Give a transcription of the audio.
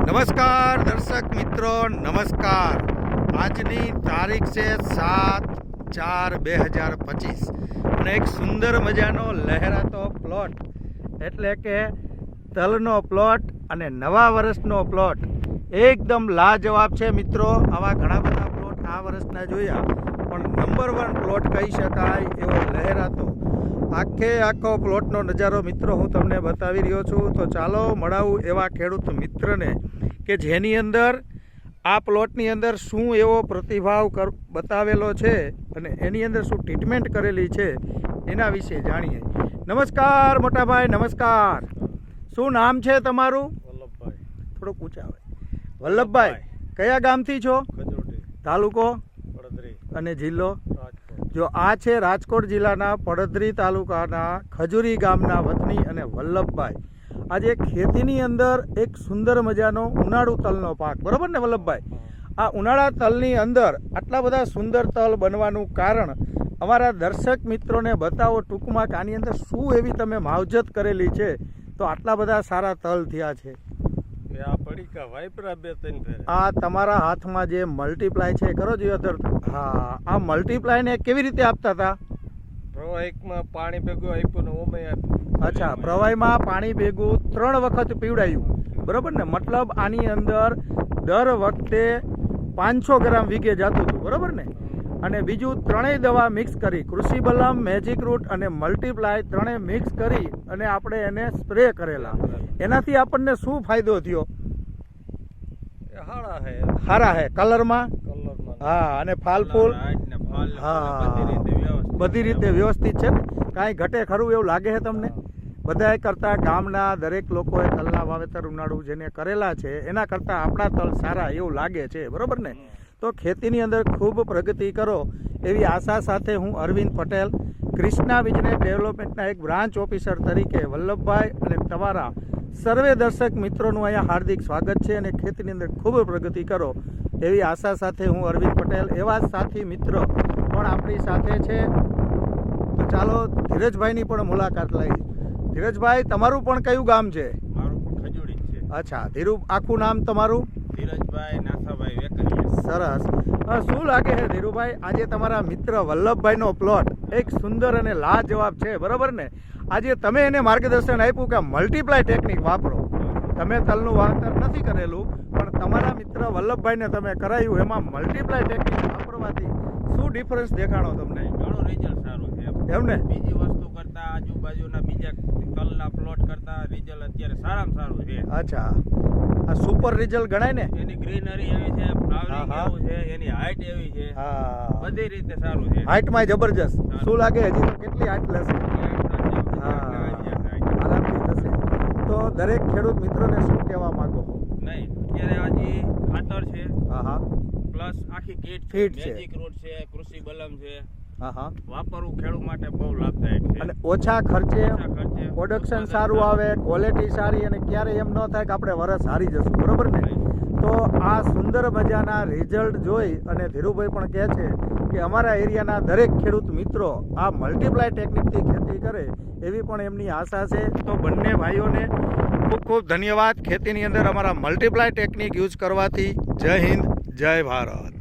નમસ્કાર દર્શક મિત્રો, નમસ્કાર. આજની તારીખ છે 7/4/2025 અને એક સુંદર મજાનો લહેરાતો પ્લોટ એટલે કે તલનો પ્લોટ અને નવા વર્ષનો પ્લોટ એકદમ લાજવાબ છે મિત્રો. આવા ઘણા બધા પ્લોટ આ વર્ષના જોયા, પણ નંબર 1 પ્લોટ કહી શકાય એવો લહેરાતો આખો પ્લોટનો નજારો મિત્રો હું તમને બતાવી રહ્યો છું. તો ચાલો મળાવું એવા ખેડૂત મિત્રને કે જેની અંદર આ પ્લોટની અંદર શું એવો પ્રતિભાવ બતાવેલો છે અને એની અંદર શું ટ્રીટમેન્ટ કરેલી છે એના વિશે જાણીએ. નમસ્કાર મોટાભાઈ, નમસ્કાર. શું નામ છે તમારું? વલ્લભભાઈ. થોડુંક ઊંચા આવે. વલ્લભભાઈ, કયા ગામથી છો? ખજોટી, તાલુકો પડદરી, અને જિલ્લો? રાજકોટ. જો આ છે રાજકોટ જિલ્લાના પડદરી તાલુકાના ખજૂરી ગામના વતની અને વલ્લભભાઈ. આજે ખેતીની અંદર એક સુંદર મજાનો ઉનાળુ તલનો પાક, બરોબર ને વલ્લભભાઈ? આ ઉનાળા તલની અંદર આટલા બધા સુંદર તલ બનવાનું કારણ અમારા દર્શક મિત્રોને બતાવો ટૂંકમાં કે આની અંદર શું એવી તમે માવજત કરેલી છે તો આટલા બધા સારા તલ થયા છે. આ પડીકા વાઇપરા 2-3 ફેરે. આ તમારા હાથમાં જે મલ્ટીપ્લાય છે કરો જોઈએ અધર. હા, આ મલ્ટીપ્લાયને કેવી રીતે આપતા હતા? પ્રવાહિકમાં પાણી ભેગું આપ્યું ને ઓમે અચ્છા, પ્રવાહીમાં પાણી ભેગું 3 વખત પીવડાયું, બરોબર ને? મતલબ આની અંદર દર વખતે 500 ગ્રામ વીઘે જતું હતું, બરોબર ને? અને બીજું 3 દવા મિક્સ કરી, કૃષિ બલમ, મેજિક રૂટ અને મલ્ટીપ્લાય 3 મિક્સ કરી અને આપણે એને સ્પ્રે કરેલા. એનાથી આપણને શું ફાયદો થયો? સારા હે કલરમાં, હા, અને ફાલ ફૂલ, હા, બધી રીતે વ્યવસ્થિત છે ને? કાંઈ ઘટે ખરું એવું લાગે છે તમને? બધાએ કરતાં ગામના દરેક લોકોએ તલના વાવેતર ઉનાળુ જેને કરેલા છે એના કરતાં આપણા તલ સારા એવું લાગે છે, બરોબર ને? તો ખેતીની અંદર ખૂબ પ્રગતિ કરો એવી આશા સાથે હું અરવિંદ પટેલ, ક્રિષ્ના બિઝનેસ ડેવલપમેન્ટના એક બ્રાન્ચ ઓફિસર તરીકે વલ્લભભાઈ અને તમારા સર્વે દર્શક મિત્રોનું અહીંયા હાર્દિક સ્વાગત છે. અને ખેતીની અંદર ખૂબ પ્રગતિ કરો એવી આશા સાથે હું અરવિંદ પટેલ. એવા જ સાથી મિત્રો પણ આપણી સાથે છે. તો ચાલો ધીરજભાઈની પણ મુલાકાત લઈ. ધીરજભાઈ, તમારું પણ કયું ગામ છે? મારું ખજોડી છે. અચ્છા, ધીરુ, આખું નામ તમારું? ધીરજભાઈ નાથાભાઈ વેકરિયા. સરસ. શું લાગે છે ધીરુભાઈ, આજે તમારા મિત્ર વલ્લભભાઈનો પ્લોટ એક સુંદર અને લાજવાબ છે, બરોબર ને? આજે તમે એને માર્ગદર્શન આપ્યું કે મલ્ટીપ્લાય ટેકનિક વાપરો. તમે તલનું વાવેતર નથી કરેલું, પણ તમારા મિત્ર વલ્લભભાઈને તમે કરાયું. એમાં મલ્ટીપ્લાય ટેકનિક વાપરવાથી શું ડિફરન્સ દેખાણો તમને? ઘણું રિઝલ્ટ સારું છે એમ ને? બીજી વસ્તુ કરતા આજુબાજુના બીજા તલના પ્લોટ કરતા રિઝલ્ટ અત્યારે સારામાં સારું છે. અચ્છા, આ સુપર રિઝલ્ટ ગણાય ને? એની ગ્રીનરી એવી છે, ફ્લાવરિંગ એવું છે, એની હાઈટ એવી છે, હા, બધી રીતે સારું છે. હાઈટમાં જબરજસ્ત. શું લાગે હજી તો કેટલી હાઈટ લેશે? આરામથી થશે. તો દરેક ખેડૂત મિત્રોને શું કહેવા માંગો? નહીં, અત્યારે આજે ખાતર છે, હા, પ્લસ આખી કીટ કીટ છે. મેજિક રૂટ છે, કૃષિ બલમ છે, હા, વાપરવું ખેડૂત માટે બહુ લાભદાયક છે. અને ઓછા ખર્ચે ઓછા ખર્ચે પ્રોડક્શન સારું આવે, ક્વોલિટી સારી, અને ક્યારેય એમ ન થાય કે આપણે વરસ હારી જશું, બરોબર ને? તો આ સુંદર મજાના રિઝલ્ટ જોઈ અને ધીરુભાઈ પણ કહે છે કે અમારા એરિયાના દરેક ખેડૂત મિત્રો આ મલ્ટીપ્લાય ટેકનિકથી ખેતી કરે એવી પણ એમની આશા છે. તો બંને ભાઈઓને ખૂબ ખૂબ ધન્યવાદ. ખેતીની અંદર અમારા મલ્ટીપ્લાય ટેકનિક યુઝ કરવાથી. જય હિન્દ, જય ભારત.